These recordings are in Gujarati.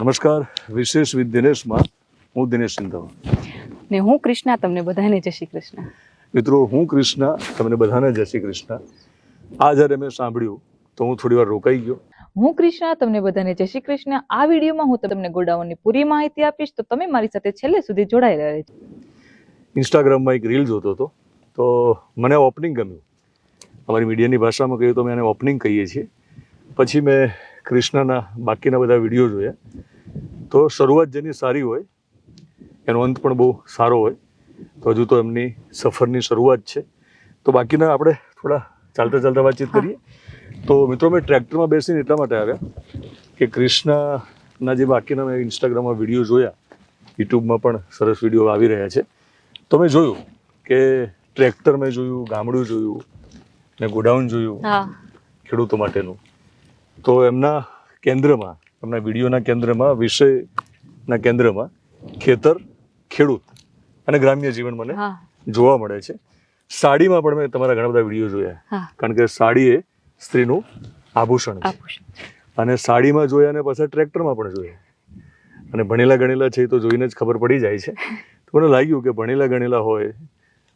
નમસ્કાર, વિશેષ વિથ દિનેશમાં હું દિનેશ સિંધાવા ને હું કૃષ્ણા, તમને બધાને જય શ્રી કૃષ્ણ. મિત્રો, હું કૃષ્ણા, તમને બધાને જય શ્રી કૃષ્ણ. આ જ્યારે મેં સાંભળ્યું તો હું થોડી વાર રોકાઈ ગયો. હું કૃષ્ણા, તમને બધાને જય શ્રી કૃષ્ણ. આ વિડીયોમાં હું તમને ગોડાઉનની પૂરી માહિતી આપીશ, તો તમે મારી સાથે છેલ્લે સુધી જોડાયેલા રહેજો. ઇન્સ્ટાગ્રામમાં એક રીલ જોતો હતો તો મને ઓપનિંગ ગમ્યું. અમારી મીડિયાની ભાષામાં કહીએ તો અમે એને ઓપનિંગ કહીએ છીએ. પછી મેં કૃષ્ણના બાકીના બધા વિડીયો જોયા. તો શરૂઆત જેની સારી હોય એનો અંત પણ બહુ સારો હોય. તો હજુ તો એમની સફરની શરૂઆત છે. તો બાકીના આપણે થોડા ચાલતા ચાલતા વાતચીત કરીએ. તો મિત્રો, મેં ટ્રેક્ટરમાં બેસીને એટલા માટે આવ્યા કે કૃષ્ણના જે બાકીના મેં ઇન્સ્ટાગ્રામમાં વિડીયો જોયા, યુટ્યુબમાં પણ સરસ વિડીયો આવી રહ્યા છે. તો મેં જોયું કે ટ્રેક્ટર મેં જોયું, ગામડું જોયું ને ગોડાઉન જોયું ખેડૂતો માટેનું. તો એમના કેન્દ્રમાં, એમના વિડીયોના કેન્દ્રમાં, વિષયના કેન્દ્રમાં ખેતર, ખેડૂત અને ગ્રામ્ય જીવન મને જોવા મળે છે. સાડીમાં પણ મેં તમારા ઘણા બધા વિડીયો જોયા, કારણ કે સાડી એ સ્ત્રીનું આભૂષણ છે. અને સાડીમાં જોયા અને પાછા ટ્રેક્ટરમાં પણ જોયા. અને ભણેલા ગણેલા છે તો જોઈને જ ખબર પડી જાય છે. તો મને લાગ્યું કે ભણેલા ગણેલા હોય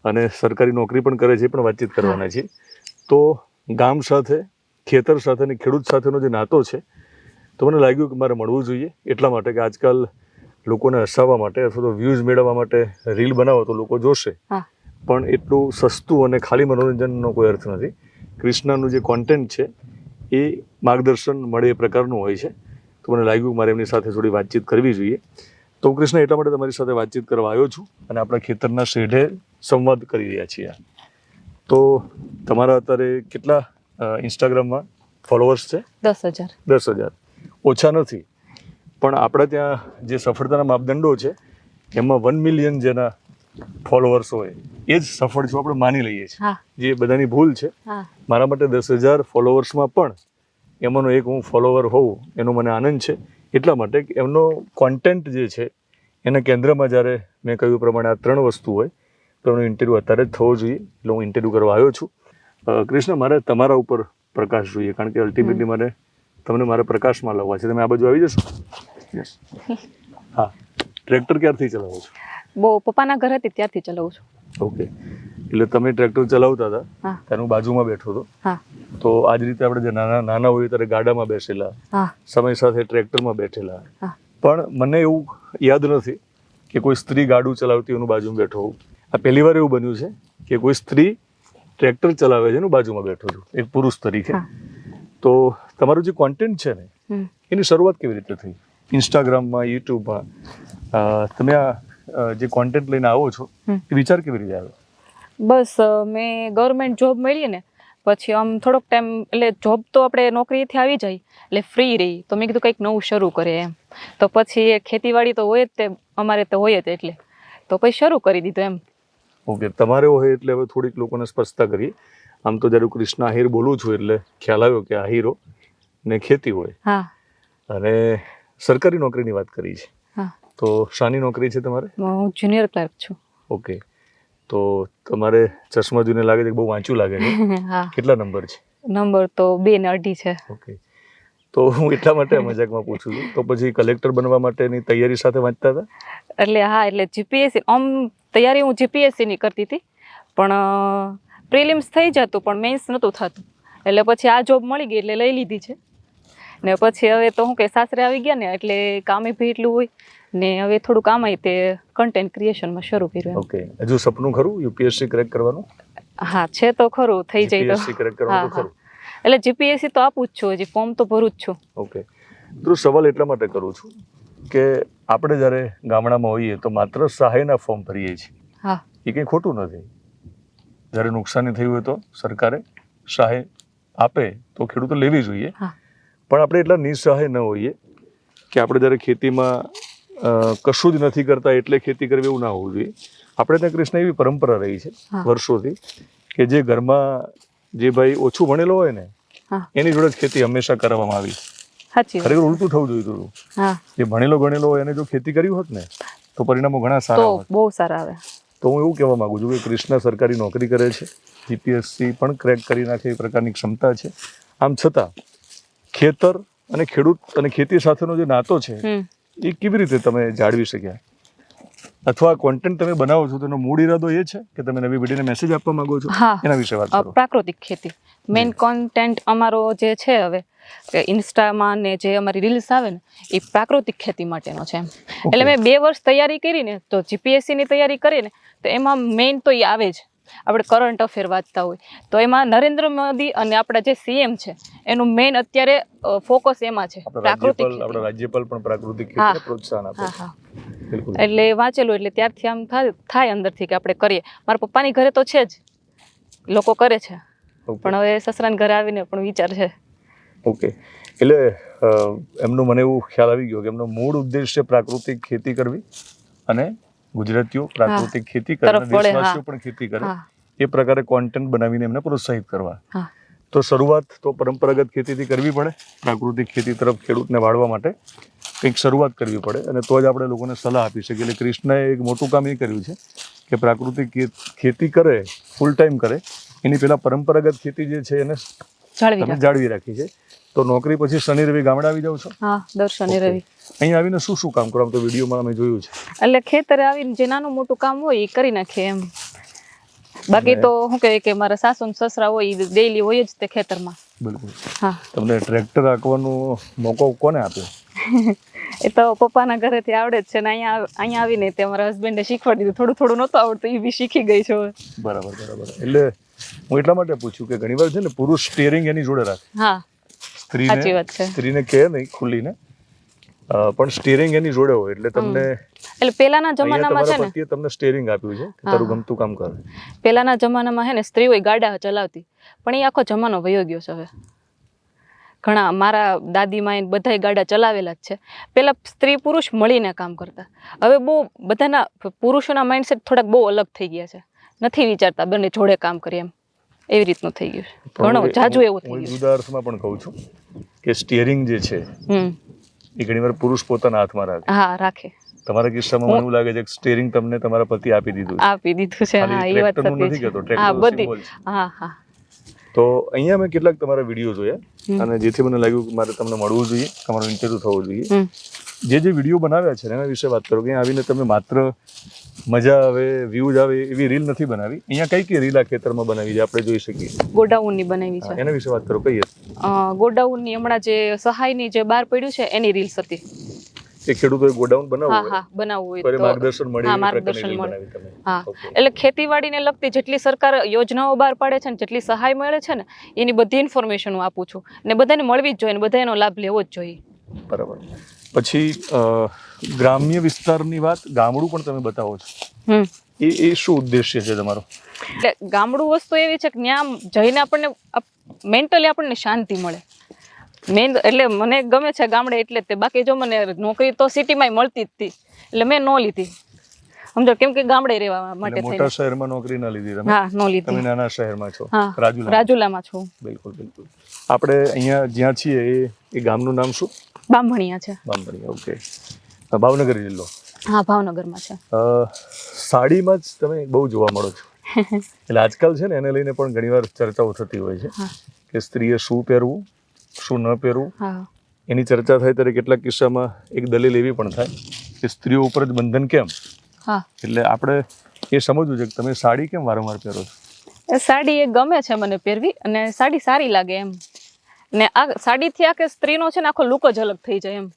અને સરકારી નોકરી પણ કરે છે, પણ વાતચીત કરવાના છે. તો ગામ સાથે, ખેતર સાથે અને ખેડૂત સાથેનો જે નાતો છે, તો મને લાગ્યું કે મારે મળવું જોઈએ. એટલા માટે કે આજકાલ લોકોને હસાવવા માટે અથવા તો વ્યૂઝ મેળવવા માટે રીલ બનાવો તો લોકો જોશે, પણ એટલું સસ્તું અને ખાલી મનોરંજનનો કોઈ અર્થ નથી. કૃષ્ણાનું જે કોન્ટેન્ટ છે એ માર્ગદર્શન મળે એ પ્રકારનું હોય છે. તો મને લાગ્યું કે મારે એમની સાથે થોડી વાતચીત કરવી જોઈએ. તો હું કૃષ્ણ એટલા માટે તમારી સાથે વાતચીત કરવા આવ્યો છું અને આપણા ખેતરના શેઢે સંવાદ કરી રહ્યા છીએ. તો તમારા અત્યારે કેટલા ઇન્સ્ટાગ્રામમાં ફોલોવર્સ છે? 10,000. 10,000 ઓછા નથી, પણ આપણા ત્યાં જે સફળતાના માપદંડો છે એમાં 1 મિલિયન જેના ફોલોવર્સ હોય એ જ સફળ છો આપણે માની લઈએ છીએ. જે બધાની ભૂલ છે. મારા માટે 10,000 ફોલોવર્સમાં પણ એમાંનો એક હું ફોલોવર હોઉં એનો મને આનંદ છે. એટલા માટે કે એમનો કોન્ટેન્ટ જે છે એના કેન્દ્રમાં જ્યારે મેં કહ્યું પ્રમાણે આ 3 વસ્તુ હોય તો એનો ઇન્ટરવ્યૂ અત્યારે જ થવો જોઈએ. એટલે હું ઇન્ટરવ્યૂ કરવા આવ્યો છું. કૃષ્ણ, મારે તમારા ઉપર પ્રકાશ જોઈએ, કારણ કે અલ્ટિમેટલી મારે તમને મારા પ્રકાશમાં લાવવા છે. તમે આ બાજુ આવી જશો? યસ. હા. ટ્રેક્ટર ક્યારથી ચલાવો છો? બહુ પપ્પાના ઘર હતી ત્યારથી ચલાવું છું. ઓકે. એટલે તમે ટ્રેક્ટર ચલાવતા હતા ત્યારે હું બાજુમાં બેઠો હતો. તો આ જ રીતે આપણે જે નાના હોઈએ ત્યારે ગાડામાં બેસેલા, સમય સાથે ટ્રેક્ટરમાં બેઠેલા. પણ મને એવું યાદ નથી કે કોઈ સ્ત્રી ગાડું ચલાવતી એનું બાજુમાં બેઠો હોઉં. આ પહેલી વાર એવું બન્યું છે કે કોઈ સ્ત્રી ટ્રેક્ટર ચલાવે છે એનું બાજુમાં બેઠો છું, એક પુરુષ તરીકે. તો તમારું જે કોન્ટેન્ટ છે ને એની શરૂઆત કેવી રીતે થઈ? ઇન્સ્ટાગ્રામમાં, યુટ્યુબમાં તમે આ જે કોન્ટેન્ટ લઈને આવો છો એ વિચાર કેવી રીતે આવ્યો? બસ મેં ગવર્મેન્ટ જોબ મળી ને પછી આમ થોડોક ટાઈમ, એટલે જોબ તો આપણે નોકરીથી આવી જાય એટલે ફ્રી રહી, તો મેં કીધું કંઈક નવું શરૂ કરે એમ. તો પછી એ ખેતીવાડી તો હોય જ, તે અમારે તો હોય જ, એટલે તો પછી શરૂ કરી દીધું એમ. ઓકે. તમારે હોય એટલે હવે થોડીક લોકોને સ્પષ્ટતા કરીએ. આમ તો જ્યારે કૃષ્ણ આહિર બોલું છું એટલે ખ્યાલ આવ્યો કે આહિરો ને ખેતી હોય અને સરકારી નોકરીની વાત કરી છે. તો શાની નોકરી છે તમારે? હું જુનિયર ક્લાર્ક છું. ઓકે. તો તમારે ચશ્મા જોઈને લાગે છે કે બહુ વાંચું લાગે છે. કેટલા નંબર છે? નંબર તો 2 ને 2.5 છે. ઓકે. તો હું એટલા માટે મજાકમાં પૂછું છું. તો પછી કલેક્ટર બનવા માટેની તૈયારી સાથે વાંચતા હતા? એટલે જીપીએસસી આમ તૈયારી હું જીપીએસસીની કરતી હતી, પણ પ્રિલિમ્સ થઈ જતું પણ મેન્સ નહોતું થતું. એટલે પછી આ જોબ મળી ગઈ એટલે લઈ લીધી છે. ને પછી હવે તો હું કે સાસરે આવી ગયા ને એટલે કામે બી એટલું હોય ને હવે થોડું કામ આવી તે કન્ટેન્ટ ક્રિએશનમાં શરૂ કર્યું. ઓકે. હજુ સપનું ખરું યુપીએસસી ક્રેક કરવાનું? હા, છે તો ખરું, થઈ જાય તો. ક્રેક કરવાનું તો ખરું. એટલે જીપીએસસી તો આપું જ છું, હજી ફોર્મ તો ભરું જ છું. ઓકે. તો સવાલ એટલા માટે કરું છું કે આપણે જ્યારે ગામડામાં હોઈએ તો માત્ર સહાયના ફોર્મ ભરીએ છીએ. એ કંઈ ખોટું નથી. જ્યારે નુકસાની થઈ હોય તો સરકારે સહાય આપે તો ખેડૂતો લેવી જોઈએ. પણ આપણે એટલા નિસહાય ન હોઈએ કે આપણે જ્યારે ખેતીમાં કશું જ નથી કરતા એટલે ખેતી કરવી, એવું ના હોવું જોઈએ. આપણે ત્યાં કૃષ્ણ એવી પરંપરા રહી છે વર્ષોથી કે જે ઘરમાં જે ભાઈ ઓછું ભણેલો હોય ને એની જોડે જ ખેતી હંમેશા કરવામાં આવી. ખરેખર ઉલટું થવું જોઈતું હતું. જે ભણેલો ગણેલો હોય એને જો ખેતી કરી હોત ને તો પરિણામો ઘણા સારા હોત, બહુ સારા આવે. તો હું એવું કહેવા માંગુ છું કે કૃષ્ણ સરકારી નોકરી કરે છે, જીપીએસસી પણ ક્રેક કરી નાખે એ પ્રકારની ક્ષમતા છે. આમ છતાં ખેતર, અને ખેડૂત અને ખેતી સાથેનો જે નાતો છે હમ એ કેવી રીતે તમે જાળવી શક્યા, અથવા કોન્ટેન્ટ તમે બનાવો છો તેનો મૂળ ઈરાદો એ છે કે તમે નવી પેઢીને મેસેજ આપવા માંગો છો? હા એના વિશે વાત કરો. પ્રાકૃતિક ખેતી મેઇન કોન્ટેન્ટ અમારો જે છે હવે કે ઇન્સ્ટામાં ને જે અમારી રીલ્સ આવે ને એ પ્રાકૃતિક ખેતી માટેનો છે એમ. એટલે મેં 2 વર્ષ તૈયારી કરી ને તો જીપીએસસી ની તૈયારી કરી ને તો એમાં મેઇન તો એ આવે જ. આપણે કરંટ અફેર વાંચતા હોય તો એમાં નરેન્દ્ર મોદી અને આપણા જે સીએમ છે એનું મેઇન અત્યારે ફોકસ એમાં છે પ્રાકૃતિક ખેતી. આપણા રાજ્યપાલ પણ પ્રાકૃતિક હા. ખેતીને પ્રોત્સાહન આપે હા છે. હા બિલકુલ. એટલે વાંચેલું એટલે ત્યારથી આમ થાય અંદરથી કે આપણે કરીએ. મારા પપ્પાની ઘરે તો છે જ, લોકો કરે છે, Okay. પણ હવે સસરાના ઘરે આવીને પણ વિચાર છે. ઓકે, એટલે એમનો મને એવું ખ્યાલ આવી ગયો કે એમનો મૂળ ઉદ્દેશ્ય પ્રાકૃતિક ખેતી કરવી અને ગુજરાતીઓ પ્રાકૃતિક ખેતી કરે અને તરફ વળે, દેશવાસીઓ હા. પણ ખેતી કરે હા એ પ્રકારે કોન્ટેન્ટ બનાવીને એમને પ્રોત્સાહિત કરવા. હા તો શરૂઆત તો પરંપરાગત ખેતીથી કરવી પડે. પ્રાકૃતિક ખેતી તરફ ખેડૂતને વાળવા માટે કંઈક શરૂઆત કરવી પડે અને તો જ આપણે લોકોને સલાહ આપી શકીએ. એટલે કૃષ્ણએ એક મોટું કામ એ કર્યું છે કે પ્રાકૃતિક ખેતી કરે, ફૂલ ટાઈમ કરે, એની પહેલાં પરંપરાગત ખેતી જે છે એને તમે જાળવી રાખી છે. તો નોકરી પછી શનિ રવિ ગામડે આવી જાવ છો? હા, દર શનિ રવિ. અહીં આવીને શું શું કામ કરો? આમ તો વિડીયોમાં અમે જોયું છે. એટલે ખેતરે આવીને જે નાનું મોટું કામ હોય એ કરી નાખીએ એમ. બાકી તો શું કહે કે મારા સાસુ ને સસરા હોય એ ડેઈલી હોય જ તે ખેતરમાં. બિલકુલ. હા. તમને ટ્રેક્ટર હાંકવાનો મોકો કોને આપ્યો? એ તો પપ્પાના ઘરેથી આવડે જ છે ને અહીંયા આવીને તે મારા હસબન્ડે શીખવાડી દીધું. થોડું થોડું નહોતું આવડતું, એ બી શીખી ગઈ છે. બરાબર બરાબર. એટલે હું એટલા માટે પૂછ્યું કે ઘણીવાર છે ને પુરુષ સ્ટીયરિંગ એની જોડે રાખે. હા, સાચી વાત છે. સ્ત્રીને કહે નહીં ખુલ્લીને, પણ સ્ટીયરિંગ એની જોડે હોય એટલે તમને એટલે પેલાના જમાનામાં છે ને પતિએ તમને સ્ટીયરિંગ આપ્યું છે કે તારું ગમતું કામ કર. પેલાના જમાનામાં હે ને સ્ત્રીઓ ગાડા ચલાવતી, પણ એ આખો જમાનો વયો ગયો છે હવે. ઘણા મારા દાદીમાં બધાય ગાડા ચલાવેલા જ છે. પેલા સ્ત્રી પુરુષ મળીને કામ કરતા. હવે બહુ બધાના પુરુષોના માઇન્ડસેટ થોડાક બહુ અલગ થઈ ગયા છે. નથી વિચારતા બંને જોડે કામ કરીએ એમ. એવી રીતનું થઈ ગયું છે. ઘણું જાજુ એવું થઈ ગયું. હું જુદા અર્થમાં પણ કહું છું કે સ્ટીયરિંગ જે છે એ ઘણીવાર પુરુષ પોતાના હાથમાં રાખે. હા, રાખે. તમારા કિસ્સામાં મને એવું લાગે છે કે સ્ટીયરિંગ તમને તમારા પતિ આપી દીધું છે. આપી દીધું છે. હા, એ વાત નથી સાચી કહેતો, છે. હા, ટ્રેક્ટર બધી. સિમ્બોલ છે. હા હા. તો અહીંયા મેં કેટલાક તમારા વિડીયો જોયા અને જેથી મને લાગ્યું કે મારે તમને મળવું જોઈએ, તમારો ઇન્ટરવ્યુ થવો જોઈએ. જે વિડીયો બનાવ્યા છે એના વિશે વાત કરો કે આવીને તમે માત્ર મજા આવે, વ્યૂઝ આવે એવી રીલ નથી બનાવી. અહીંયા કઈ રીલ આ ખેતરમાં બનાવી છે આપણે જોઈ શકીએ? ગોડાઉનની બનાવી છે. એના વિશે વાત કરો. કઈ હતી? ગોડાઉનની હમણાં જે સહાયની જે બહાર પડ્યું છે એની રીલ્સ હતી. એ ખેડૂતોએ ગોડાઉન બનાવવું હોય, હા, બનાવવું હોય તો માર્ગદર્શન મળે. હા, માર્ગદર્શન મળે. હા, એટલે ખેતીવાડીને લગતી જેટલી સરકાર યોજનાઓ બહાર પાડે છે ને જેટલી સહાય મળે છે ને એની બધી ઇન્ફોર્મેશન હું આપું છું ને બધાને મળવી જ જોઈએ ને બધા એનો લાભ લેવો જ જોઈએ. બરાબર. પછી ગ્રામ્ય વિસ્તારની વાત, ગામડું પણ તમે બતાવો છો. એ શું ઉદ્દેશ્ય છે તમારો? એટલે ગામડું વસ્તુ એવી છે કે ત્યાં જઈને આપણને મેન્ટલી આપણને શાંતિ મળે. મેન એટલે મને ગમે છે ગામડે એટલે જ તે. બાકી જો મને નોકરી તો સિટીમાં મળતી જ હતી એટલે મેં ન લીધી. સમજો, કેમ કે ગામડે રહેવા માટે મોટા શહેરમાં નોકરી ન લીધી તમે? હા, ન લીધી. તમે નાના શહેરમાં છો? રાજુલામાં છું. બિલકુલ બિલકુલ. આપણે અહીંયા જ્યાં છીએ એ ગામનું નામ શું? બામણિયા છે. બામણિયા. ઓકે. ભાવનગર જિલ્લો. હા, ભાવનગરમાં છે. સાડીમાં જ તમે બહુ જોવા મળો છો. એટલે આજકાલ છે ને એને લઈને પણ ઘણીવાર ચર્ચાઓ થતી હોય છે કે સ્ત્રીએ શું પહેરવું, શું ન પહેરવું. એની ચર્ચા થાય ત્યારે કેટલાક કિસ્સામાં એક દલીલ એવી પણ થાય કે સ્ત્રીઓ ઉપર જ બંધન કેમ. એટલે આપણે એ સમજવું છે કે તમે સાડી કેમ વારંવાર પહેરો છો? સાડી એ ગમે છે મને પહેરવી અને સાડી સારી લાગે એમ. ને આ સાડીથી આખે સ્ત્રીનો છે ને આખો લુક જ અલગ થઈ જાય એમ.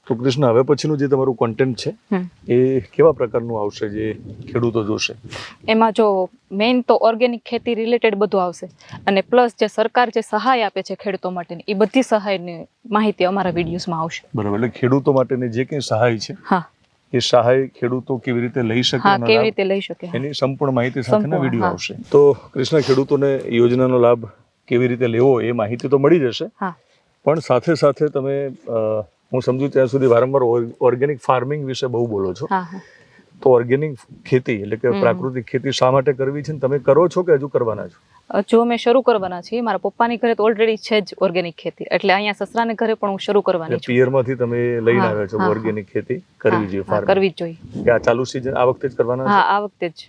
તો કૃષ્ણ, હવે પછીનું જે તમારું કોન્ટેન્ટ છે એ કેવા પ્રકારનું આવશે જે ખેડૂતો જોશે? એમાં જો મેઇન તો ઓર્ગેનિક ખેતી રિલેટેડ બધું આવશે અને પ્લસ જે સરકાર જે સહાય આપે છે ખેડૂતો માટેની એ બધી સહાયની માહિતી અમારા વિડીયોઝમાં આવશે. બરાબર. એટલે ખેડૂતો માટેની જે કંઈ સહાય છે એ સહાય ખેડૂતો કેવી રીતે લઈ શકે, કેવી રીતે લઈ શકે એની સંપૂર્ણ માહિતી સાથેના વિડીયો આવશે. તો કૃષ્ણ, ખેડૂતોને યોજનાનો લાભ કેવી રીતે લેવો એ માહિતી તો મળી જશે, પણ સાથે સાથે તમે હું સમજુ ત્યાં સુધી વારંવાર ઓર્ગેનિક ફાર્મિંગ વિશે બહુ બોલો છો. તો ઓર્ગેનિક ખેતી એટલે કે પ્રાકૃતિક ખેતી શા માટે કરવી છે, તમે કરો છો કે હજુ કરવાના છો? જો અમે શરૂ કરવાના છીએ. મારા પપ્પાની ઘરે તો ઓલરેડી છે જ ઓર્ગેનિક ખેતી, એટલે અહીંયા સસરાને ઘરે પણ હું શરૂ કરવાની છું. પિયરમાંથી તમે લઈને આવ્યા છો ઓર્ગેનિક ખેતી કરવી જોઈએ, કરવી જ જોઈએ. કે આ ચાલુ સીઝન આ વખતે જ કરવાના? હા, આ વખતે જ.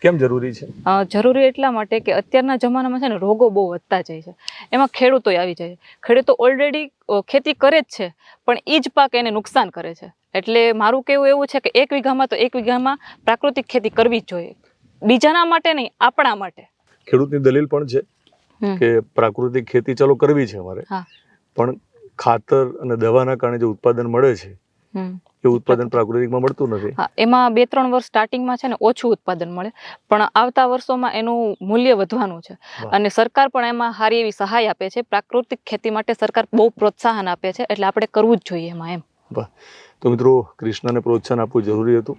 કેમ જરૂરી છે? જરૂરી એટલા માટે કે અત્યારના જમાનામાં છે ને રોગો બહુ વધતા જાય છે. એમાં ખેડૂતો આવી જાય છે. ખેડૂતો ઓલરેડી ખેતી કરે જ છે, પણ એ જ પાક એને નુકસાન કરે છે. એટલે મારું કહેવું એવું છે કે 1 વીઘામાં તો 1 વીઘામાં પ્રાકૃતિક ખેતી કરવી જ જોઈએ. બીજાના માટે નહીં, આપણા માટે. ખેડૂતની દલીલ પણ છે કે પ્રાકૃતિક ખેતી ચાલો કરવી છે અમારે, હા. પણ ખાતર અને દવાના કારણે જે ઉત્પાદન મળે છે એ ઉત્પાદન પ્રાકૃતિકમાં મળતું નથી. હા, એમાં 2-3 વર્ષ સ્ટાર્ટિંગમાં છે ને ઓછું ઉત્પાદન મળે, પણ આવતા વર્ષોમાં એનું મૂલ્ય વધવાનું છે. અને સરકાર પણ એમાં સારી એવી સહાય આપે છે. પ્રાકૃતિક ખેતી માટે સરકાર બહુ પ્રોત્સાહન આપે છે, એટલે આપણે કરવું જ જોઈએ એમાં એમ. વાહ. તો મિત્રો, કૃષ્ણને પ્રોત્સાહન આપવું જરૂરી હતું.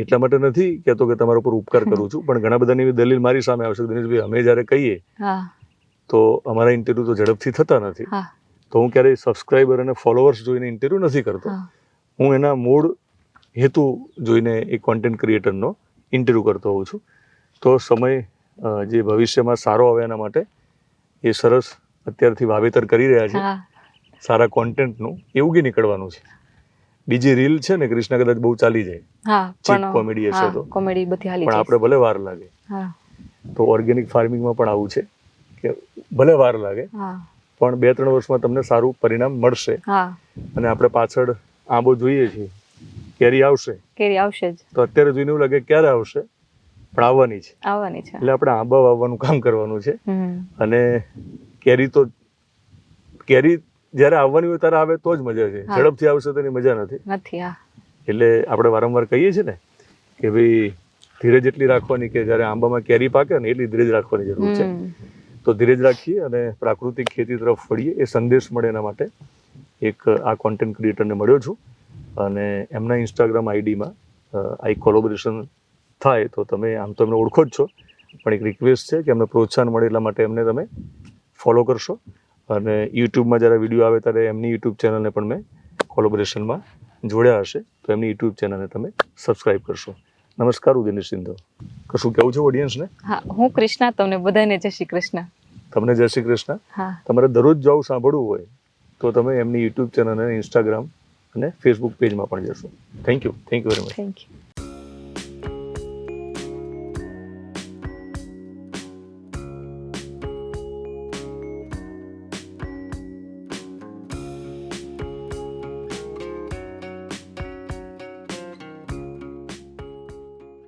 એટલા માટે નથી કહેતો કે તમારા ઉપર ઉપકાર કરું છું, પણ ઘણા બધાની એવી દલીલ મારી સામે આવશે, દિનેશભાઈ અમે જ્યારે કહીએ તો અમારા ઇન્ટરવ્યુ તો ઝડપથી થતા નથી. તો હું ક્યારેય સબસ્ક્રાઈબર અને ફોલોઅર્સ જોઈને ઇન્ટરવ્યુ નથી કરતો. હું એના મૂળ હેતુ જોઈને એક કોન્ટેન્ટ ક્રિએટરનો ઇન્ટરવ્યુ કરતો હોઉં છું. તો સમય જે ભવિષ્યમાં સારો આવે એના માટે એ સરસ અત્યારથી વાવેતર કરી રહ્યા છે સારા કોન્ટેન્ટનું. એ ઉગી નીકળવાનું છે. બીજી રીલ છે ને, કૃષ્ણ કદાચ બહુ ચાલી જાય, ચીપ કોમેડી હશે તો, કોમેડી બધી હાલી પણ આપણે ભલે વાર લાગે. તો ઓર્ગેનિક ફાર્મિંગમાં પણ આવું છે કે ભલે વાર લાગે, પણ 2-3 વર્ષમાં તમને સારું પરિણામ મળશે. અને આપણે પાછળ આંબો જોઈએ છીએ, કેરી આવશે જ. તો અત્યારે જોઈને એવું લાગે ક્યારે આવશે, પણ આવવાની છે. એટલે આપણે આંબા વાવવાનું કામ કરવાનું છે. અને કેરી જ્યારે આવવાની હોય ત્યારે આવે તો જ મજા છે. ઝડપથી આવશે તો એની મજા નથી. એટલે આપણે વારંવાર કહીએ છીએ ને કે ભાઈ ધીરજ એટલી રાખવાની કે જ્યારે આંબામાં કેરી પાકે ને એટલી ધીરજ રાખવાની જરૂર છે. તો ધીરજ રાખીએ અને પ્રાકૃતિક ખેતી તરફ વળીએ, એ સંદેશ મળે એના માટે એક આ કોન્ટેન્ટ ક્રિએટરને મળ્યો છું. અને એમના ઇન્સ્ટાગ્રામ આઈડીમાં આ કોલેબોરેશન થાય તો તમે આમ તો એમને ઓળખો જ છો, પણ એક રિક્વેસ્ટ છે કે એમને પ્રોત્સાહન મળે એટલા માટે એમને તમે ફોલો કરશો. અને યુટ્યુબમાં જ્યારે વિડીયો આવે ત્યારે એમની યુટ્યુબ ચેનલને પણ મેં કોલેબોરેશનમાં જોડ્યા હશે, તો એમની યુટ્યુબ ચેનલને તમે સબસ્ક્રાઈબ કરશો. નમસ્કાર, હું દિનેશ સિંધવ. કશું કહેવું છે ઓડિયન્સને? હા, હું કૃષ્ણા, તમને બધાને જય શ્રી કૃષ્ણ. તમને જય શ્રી કૃષ્ણ. તમારે દરરોજ જો આવું સાંભળવું હોય તો તમે એમની યુટ્યુબ ચેનલ અને ઇન્સ્ટાગ્રામ અને ફેસબુક પેજમાં પણ જશો. Thank you very much. Thank you.